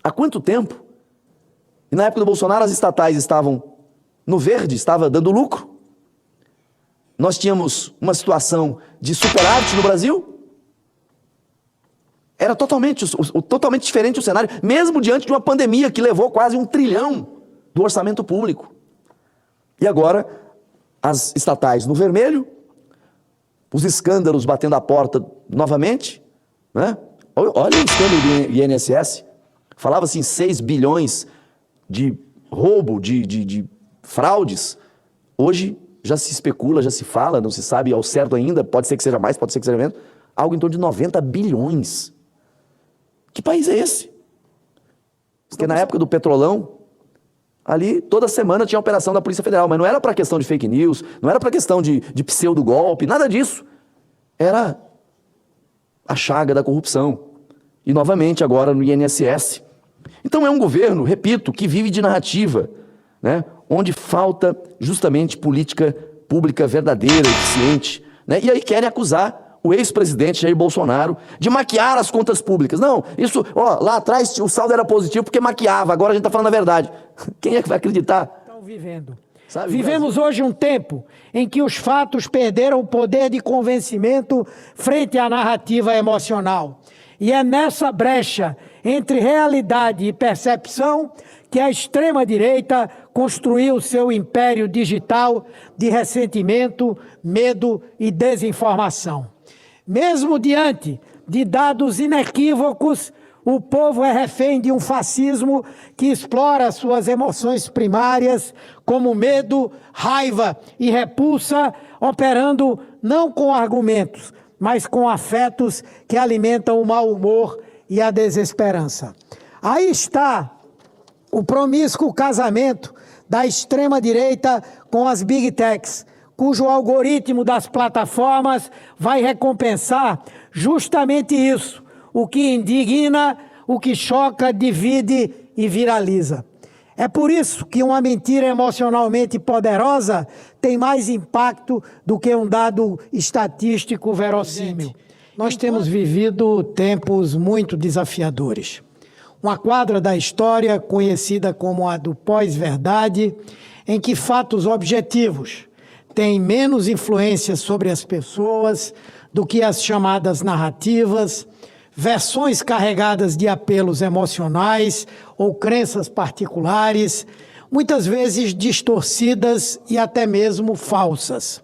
Há quanto tempo? E na época do Bolsonaro as estatais estavam no verde, estava dando lucro. Nós tínhamos uma situação de superávit no Brasil. Era totalmente diferente o cenário, mesmo diante de uma pandemia que levou quase 1 trilhão do orçamento público. E agora, as estatais no vermelho, os escândalos batendo a porta novamente, né? Olha o escândalo do INSS. Falava-se em 6 bilhões de roubo, de fraudes. Hoje já se especula, já se fala, não se sabe ao certo ainda, pode ser que seja mais, pode ser que seja menos, algo em torno de 90 bilhões. Que país é esse? Porque na época do Petrolão, ali toda semana tinha operação da Polícia Federal, mas não era para questão de fake news, não era para questão de pseudo-golpe, nada disso. Era a chaga da corrupção. E novamente agora no INSS. Então é um governo, repito, que vive de narrativa, né? Onde falta justamente política pública verdadeira, eficiente, né? E aí querem acusar o ex-presidente Jair Bolsonaro de maquiar as contas públicas. Não, isso, ó, lá atrás o saldo era positivo porque maquiava, agora a gente está falando a verdade. Quem é que vai acreditar? Estão vivendo. Sabe, vivemos hoje um tempo em que os fatos perderam o poder de convencimento frente à narrativa emocional. E é nessa brecha entre realidade e percepção que a extrema-direita construiu seu império digital de ressentimento, medo e desinformação. Mesmo diante de dados inequívocos, o povo é refém de um fascismo que explora suas emoções primárias, como medo, raiva e repulsa, operando não com argumentos, mas com afetos que alimentam o mau humor e a desesperança. Aí está o promíscuo casamento da extrema-direita com as Big Techs, cujo algoritmo das plataformas vai recompensar justamente isso, o que indigna, o que choca, divide e viraliza. É por isso que uma mentira emocionalmente poderosa tem mais impacto do que um dado estatístico verossímil. Nós temos vivido tempos muito desafiadores. Uma quadra da história conhecida como a do pós-verdade, em que fatos objetivos têm menos influência sobre as pessoas do que as chamadas narrativas, versões carregadas de apelos emocionais ou crenças particulares, muitas vezes distorcidas e até mesmo falsas.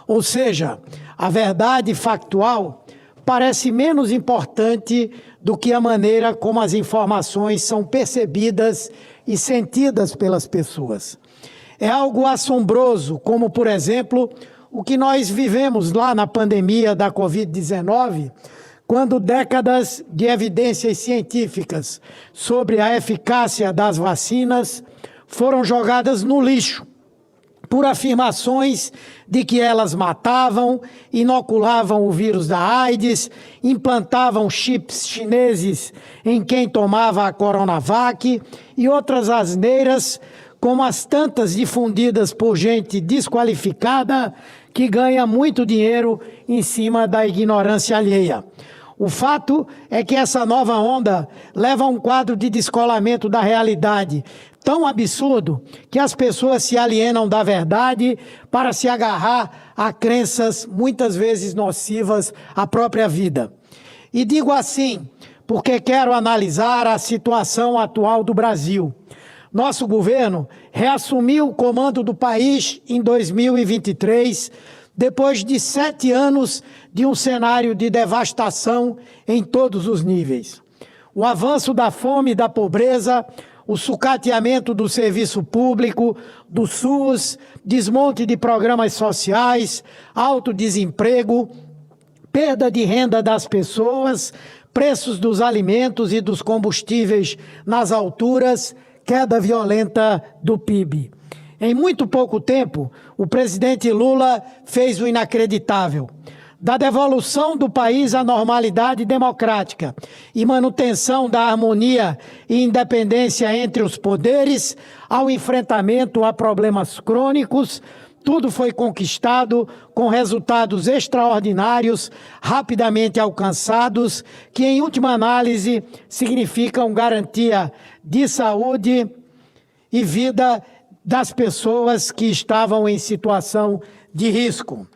Ou seja, a verdade factual parece menos importante do que a maneira como as informações são percebidas e sentidas pelas pessoas. É algo assombroso, como, por exemplo, o que nós vivemos lá na pandemia da Covid-19, quando décadas de evidências científicas sobre a eficácia das vacinas foram jogadas no lixo por afirmações de que elas matavam, inoculavam o vírus da AIDS, implantavam chips chineses em quem tomava a Coronavac e outras asneiras, como as tantas difundidas por gente desqualificada que ganha muito dinheiro em cima da ignorância alheia. O fato é que essa nova onda leva a um quadro de descolamento da realidade tão absurdo que as pessoas se alienam da verdade para se agarrar a crenças muitas vezes nocivas à própria vida. E digo assim porque quero analisar a situação atual do Brasil. Nosso governo reassumiu o comando do país em 2023, depois de 7 anos de um cenário de devastação em todos os níveis. O avanço da fome e da pobreza, o sucateamento do serviço público, do SUS, desmonte de programas sociais, alto desemprego, perda de renda das pessoas, preços dos alimentos e dos combustíveis nas alturas, queda violenta do PIB. Em muito pouco tempo, o presidente Lula fez o inacreditável. Da devolução do país à normalidade democrática e manutenção da harmonia e independência entre os poderes, ao enfrentamento a problemas crônicos, tudo foi conquistado com resultados extraordinários, rapidamente alcançados, que, em última análise, significam garantia de saúde e vida das pessoas que estavam em situação de risco.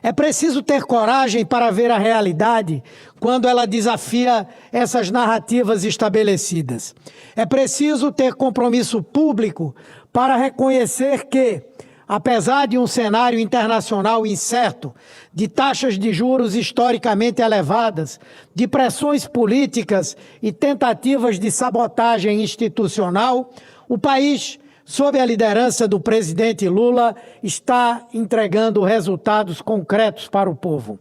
É preciso ter coragem para ver a realidade quando ela desafia essas narrativas estabelecidas. É preciso ter compromisso público para reconhecer que, apesar de um cenário internacional incerto, de taxas de juros historicamente elevadas, de pressões políticas e tentativas de sabotagem institucional, o país, sob a liderança do presidente Lula, está entregando resultados concretos para o povo.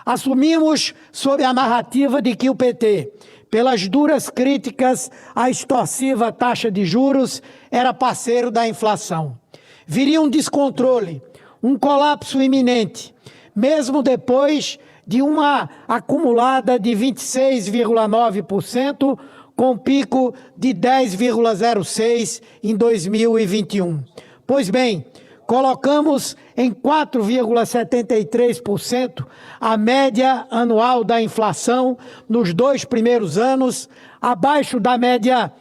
Assumimos sob a narrativa de que o PT, pelas duras críticas à extorsiva taxa de juros, era parceiro da inflação. Viria um descontrole, um colapso iminente, mesmo depois de uma acumulada de 26,9%, com pico de 10,06% em 2021. Pois bem, colocamos em 4,73% a média anual da inflação nos 2 primeiros anos, abaixo da média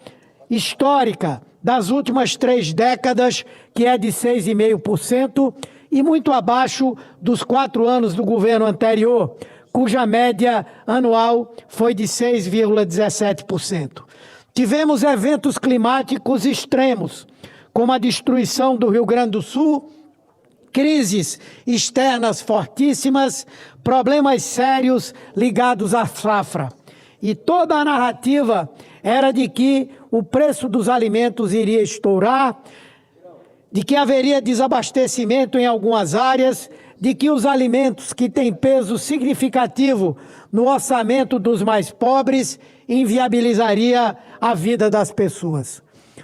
histórica das últimas 3 décadas, que é de 6,5%, e muito abaixo dos 4 anos do governo anterior, cuja média anual foi de 6,17%. Tivemos eventos climáticos extremos, como a destruição do Rio Grande do Sul, crises externas fortíssimas, problemas sérios ligados à safra. E toda a narrativa era de que o preço dos alimentos iria estourar, de que haveria desabastecimento em algumas áreas, de que os alimentos que têm peso significativo no orçamento dos mais pobres inviabilizaria a vida das pessoas.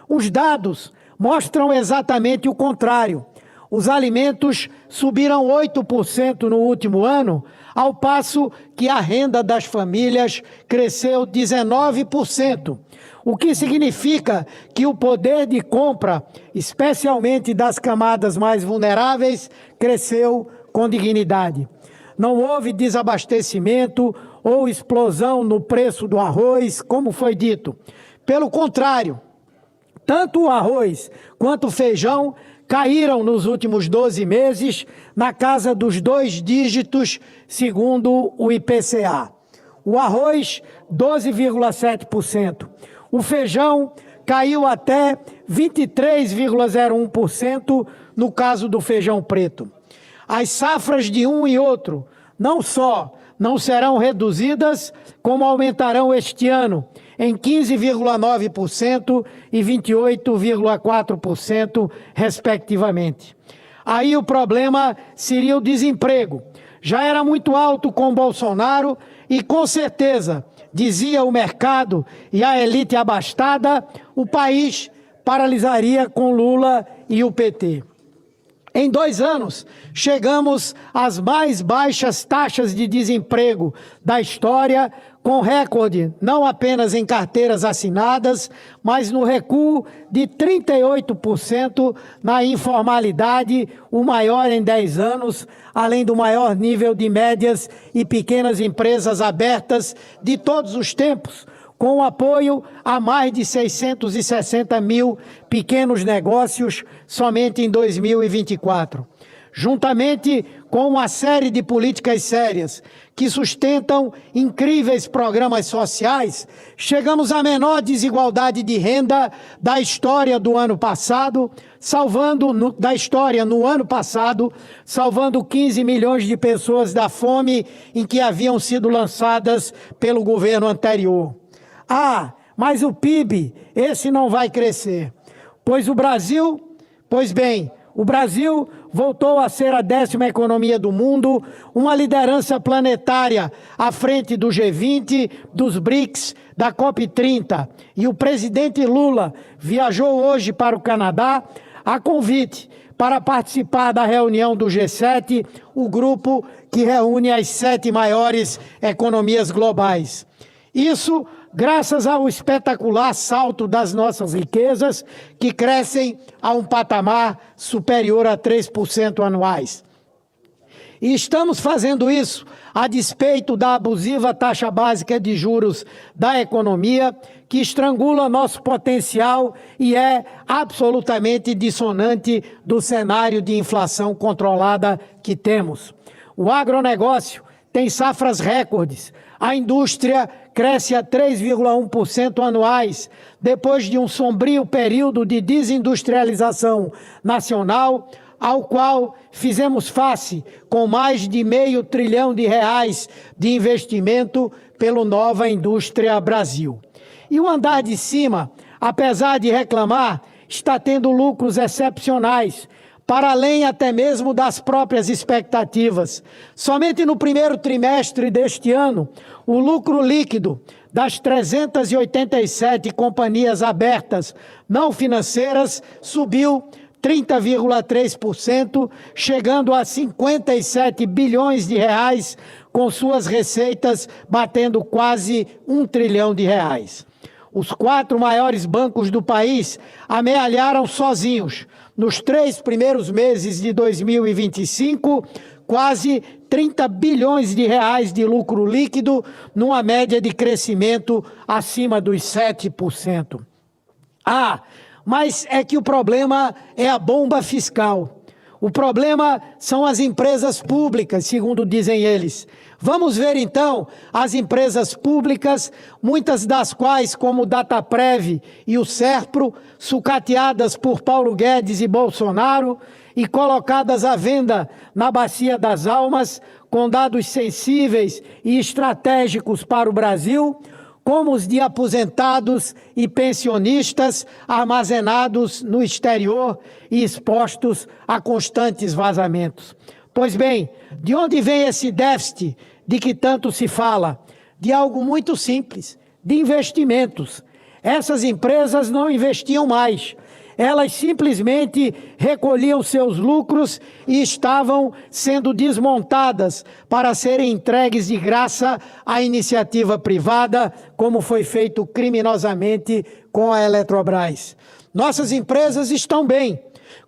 Os dados mostram exatamente o contrário. Os alimentos subiram 8% no último ano, ao passo que a renda das famílias cresceu 19%, o que significa que o poder de compra, especialmente das camadas mais vulneráveis, cresceu com dignidade. Não houve desabastecimento ou explosão no preço do arroz, como foi dito. Pelo contrário, tanto o arroz quanto o feijão caíram nos últimos 12 meses na casa dos 2 dígitos, segundo o IPCA. O arroz, 12,7%. O feijão caiu até 23,01% no caso do feijão preto. As safras de um e outro não só não serão reduzidas, como aumentarão este ano em 15,9% e 28,4%, respectivamente. Aí o problema seria o desemprego. Já era muito alto com Bolsonaro e, com certeza, dizia o mercado e a elite abastada, o país paralisaria com Lula e o PT. Em 2 anos, chegamos às mais baixas taxas de desemprego da história, com recorde não apenas em carteiras assinadas, mas no recuo de 38% na informalidade, o maior em 10 anos, além do maior nível de médias e pequenas empresas abertas de todos os tempos, com o apoio a mais de 660 mil pequenos negócios somente em 2024. Juntamente com uma série de políticas sérias que sustentam incríveis programas sociais, chegamos à menor desigualdade de renda da história do ano passado, salvando 15 milhões de pessoas da fome em que haviam sido lançadas pelo governo anterior. Ah, mas o PIB, esse não vai crescer. O Brasil voltou a ser a 10ª economia do mundo, uma liderança planetária à frente do G20, dos BRICS, da COP30. E o presidente Lula viajou hoje para o Canadá a convite para participar da reunião do G7, o grupo que reúne as 7 maiores economias globais. Isso graças ao espetacular salto das nossas riquezas, que crescem a um patamar superior a 3% anuais. E estamos fazendo isso a despeito da abusiva taxa básica de juros da economia, que estrangula nosso potencial e é absolutamente dissonante do cenário de inflação controlada que temos. O agronegócio tem safras recordes. A indústria cresce a 3,1% anuais, depois de um sombrio período de desindustrialização nacional, ao qual fizemos face com mais de R$500 bilhão de investimento pelo Nova Indústria Brasil. E o andar de cima, apesar de reclamar, está tendo lucros excepcionais, para além até mesmo das próprias expectativas. Somente no primeiro trimestre deste ano, o lucro líquido das 387 companhias abertas não financeiras subiu 30,3%, chegando a 57 bilhões de reais, com suas receitas batendo quase R$1 trilhão. Os 4 maiores bancos do país amealharam sozinhos, nos 3 primeiros meses de 2025, quase 30 bilhões de reais de lucro líquido, numa média de crescimento acima dos 7%. Mas é que o problema é a bomba fiscal. O problema são as empresas públicas, segundo dizem eles. Vamos ver, então, as empresas públicas, muitas das quais, como o Dataprev e o Serpro, sucateadas por Paulo Guedes e Bolsonaro e colocadas à venda na Bacia das Almas, com dados sensíveis e estratégicos para o Brasil, como os de aposentados e pensionistas armazenados no exterior e expostos a constantes vazamentos. Pois bem, de onde vem esse déficit de que tanto se fala? De algo muito simples, de investimentos. Essas empresas não investiam mais. Elas simplesmente recolhiam seus lucros e estavam sendo desmontadas para serem entregues de graça à iniciativa privada, como foi feito criminosamente com a Eletrobras. Nossas empresas estão bem,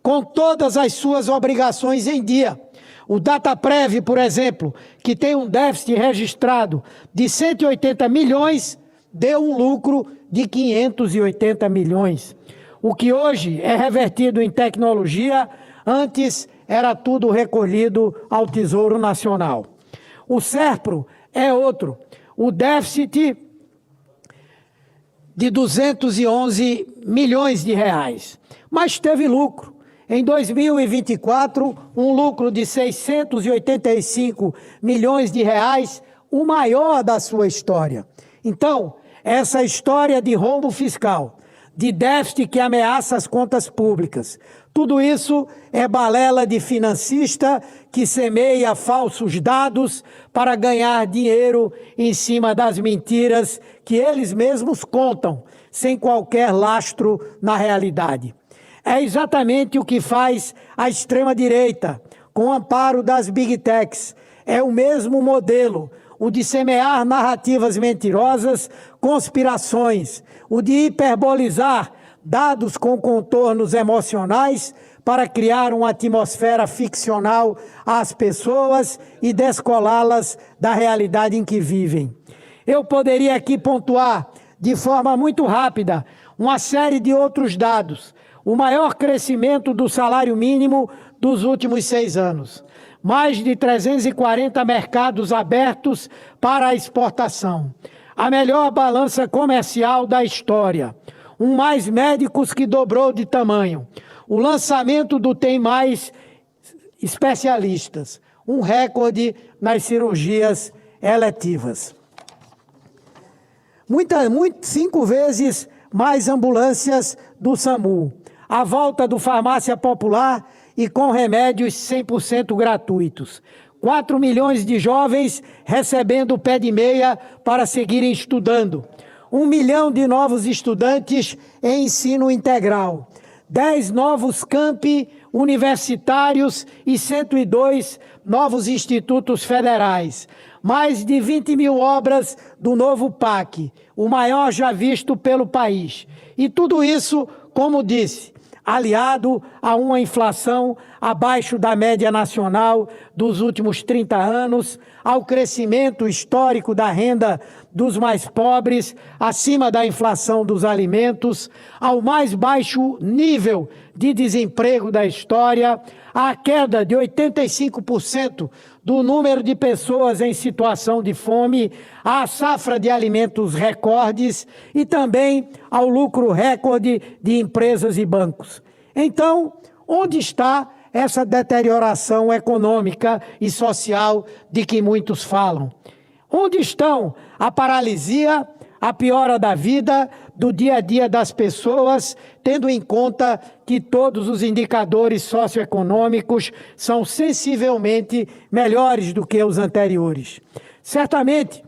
com todas as suas obrigações em dia. O Dataprev, por exemplo, que tem um déficit registrado de 180 milhões, deu um lucro de 580 milhões. O que hoje é revertido em tecnologia, antes era tudo recolhido ao Tesouro Nacional. O Serpro é outro. O déficit de 211 milhões de reais. Mas teve lucro. Em 2024, um lucro de 685 milhões de reais, o maior da sua história. Então, essa história de rombo fiscal, de déficit que ameaça as contas públicas, tudo isso é balela de financista que semeia falsos dados para ganhar dinheiro em cima das mentiras que eles mesmos contam, sem qualquer lastro na realidade. É exatamente o que faz a extrema-direita, com o amparo das Big Techs. É o mesmo modelo, o de semear narrativas mentirosas, conspirações, o de hiperbolizar dados com contornos emocionais para criar uma atmosfera ficcional às pessoas e descolá-las da realidade em que vivem. Eu poderia aqui pontuar, de forma muito rápida, uma série de outros dados. O maior crescimento do salário mínimo dos últimos 6 anos. Mais de 340 mercados abertos para a exportação. A melhor balança comercial da história. Mais médicos que dobrou de tamanho. O lançamento do Tem Mais especialistas. Um recorde nas cirurgias eletivas. 5 vezes mais ambulâncias do SAMU. A volta do Farmácia Popular e com remédios 100% gratuitos. 4 milhões de jovens recebendo pé de meia para seguirem estudando. 1 milhão de novos estudantes em ensino integral. 10 novos campi universitários e 102 novos institutos federais. mais de 20 mil obras do novo PAC, o maior já visto pelo país. E tudo isso, como disse, aliado a uma inflação abaixo da média nacional dos últimos 30 anos, ao crescimento histórico da renda dos mais pobres, acima da inflação dos alimentos, ao mais baixo nível de desemprego da história, à queda de 85% do número de pessoas em situação de fome, à safra de alimentos recordes e também ao lucro recorde de empresas e bancos. Então, onde está essa deterioração econômica e social de que muitos falam? Onde estão a paralisia, a piora da vida, do dia a dia das pessoas, tendo em conta que todos os indicadores socioeconômicos são sensivelmente melhores do que os anteriores? Certamente,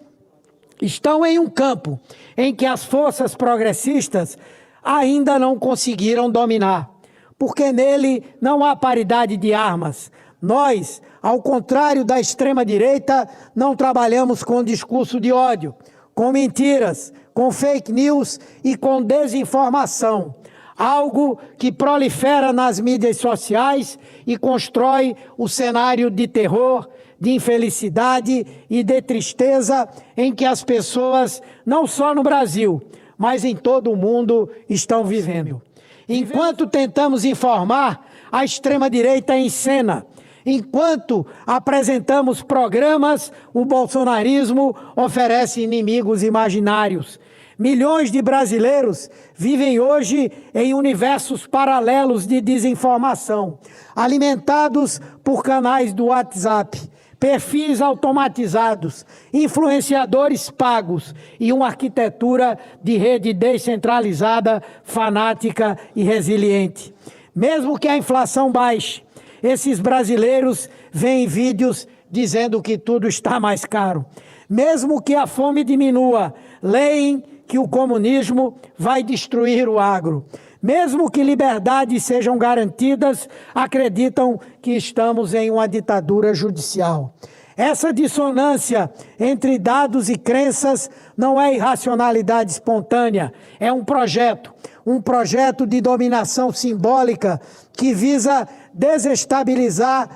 estão em um campo em que as forças progressistas ainda não conseguiram dominar, porque nele não há paridade de armas. Nós, ao contrário da extrema-direita, não trabalhamos com discurso de ódio, com mentiras, com fake news e com desinformação, algo que prolifera nas mídias sociais e constrói o cenário de terror, de infelicidade e de tristeza em que as pessoas, não só no Brasil, mas em todo o mundo, estão vivendo. Enquanto tentamos informar, a extrema-direita encena. Enquanto apresentamos programas, o bolsonarismo oferece inimigos imaginários. Milhões de brasileiros vivem hoje em universos paralelos de desinformação, alimentados por canais do WhatsApp, perfis automatizados, influenciadores pagos e uma arquitetura de rede descentralizada, fanática e resiliente. Mesmo que a inflação baixe, esses brasileiros veem vídeos dizendo que tudo está mais caro. Mesmo que a fome diminua, leem que o comunismo vai destruir o agro. Mesmo que liberdades sejam garantidas, acreditam que estamos em uma ditadura judicial. Essa dissonância entre dados e crenças não é irracionalidade espontânea, é um projeto de dominação simbólica que visa desestabilizar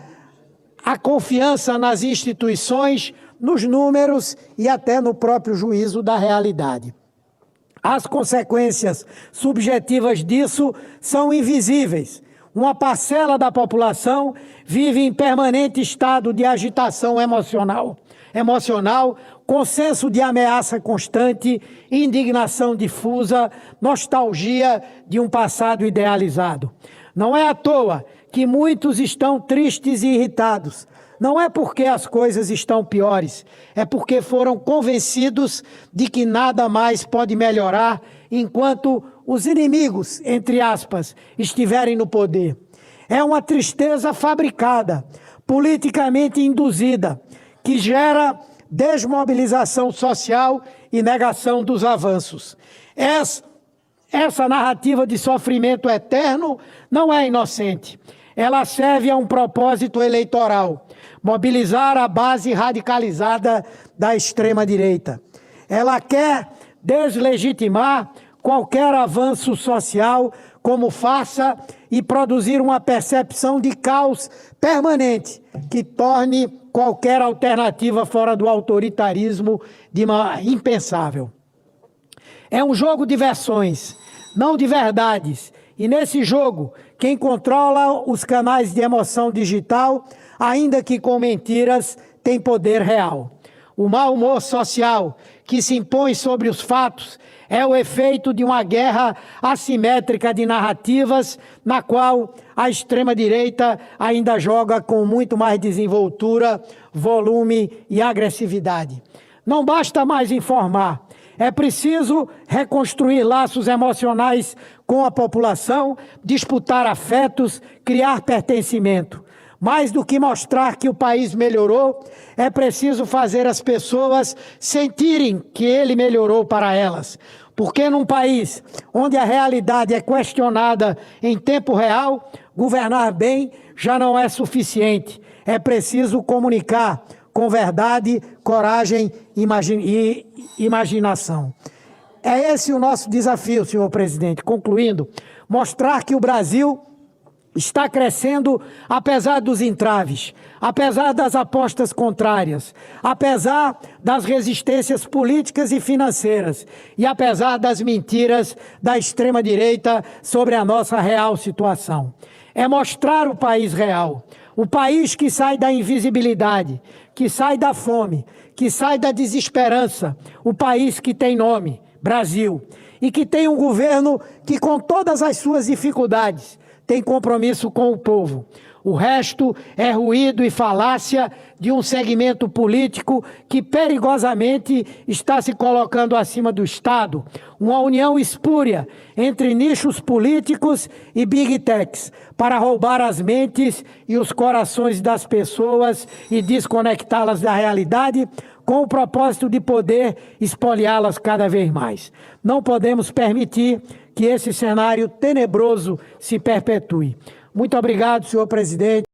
a confiança nas instituições, nos números e até no próprio juízo da realidade. As consequências subjetivas disso são invisíveis. Uma parcela da população vive em permanente estado de agitação emocional, com senso de ameaça constante, indignação difusa, nostalgia de um passado idealizado. Não é à toa que muitos estão tristes e irritados. Não é porque as coisas estão piores, é porque foram convencidos de que nada mais pode melhorar enquanto os inimigos, entre aspas, estiverem no poder. É uma tristeza fabricada, politicamente induzida, que gera desmobilização social e negação dos avanços. Essa narrativa de sofrimento eterno não é inocente. Ela serve a um propósito eleitoral: mobilizar a base radicalizada da extrema-direita. Ela quer deslegitimar qualquer avanço social como farsa e produzir uma percepção de caos permanente que torne qualquer alternativa fora do autoritarismo impensável. É um jogo de versões, não de verdades. E nesse jogo, quem controla os canais de emoção digital, ainda que com mentiras, tem poder real. O mau humor social que se impõe sobre os fatos é o efeito de uma guerra assimétrica de narrativas, na qual a extrema-direita ainda joga com muito mais desenvoltura, volume e agressividade. Não basta mais informar. É preciso reconstruir laços emocionais com a população, disputar afetos, criar pertencimento. Mais do que mostrar que o país melhorou, é preciso fazer as pessoas sentirem que ele melhorou para elas. Porque num país onde a realidade é questionada em tempo real, governar bem já não é suficiente. É preciso comunicar com verdade, coragem e imaginação. É esse o nosso desafio, senhor presidente. Concluindo, mostrar que o Brasil está crescendo apesar dos entraves, apesar das apostas contrárias, apesar das resistências políticas e financeiras e apesar das mentiras da extrema-direita sobre a nossa real situação. É mostrar o país real, o país que sai da invisibilidade, que sai da fome, que sai da desesperança, o país que tem nome, Brasil, e que tem um governo que, com todas as suas dificuldades, tem compromisso com o povo. O resto é ruído e falácia de um segmento político que perigosamente está se colocando acima do Estado. Uma união espúria entre nichos políticos e big techs para roubar as mentes e os corações das pessoas e desconectá-las da realidade com o propósito de poder espoliá-las cada vez mais. Não podemos permitir que esse cenário tenebroso se perpetue. Muito obrigado, senhor presidente.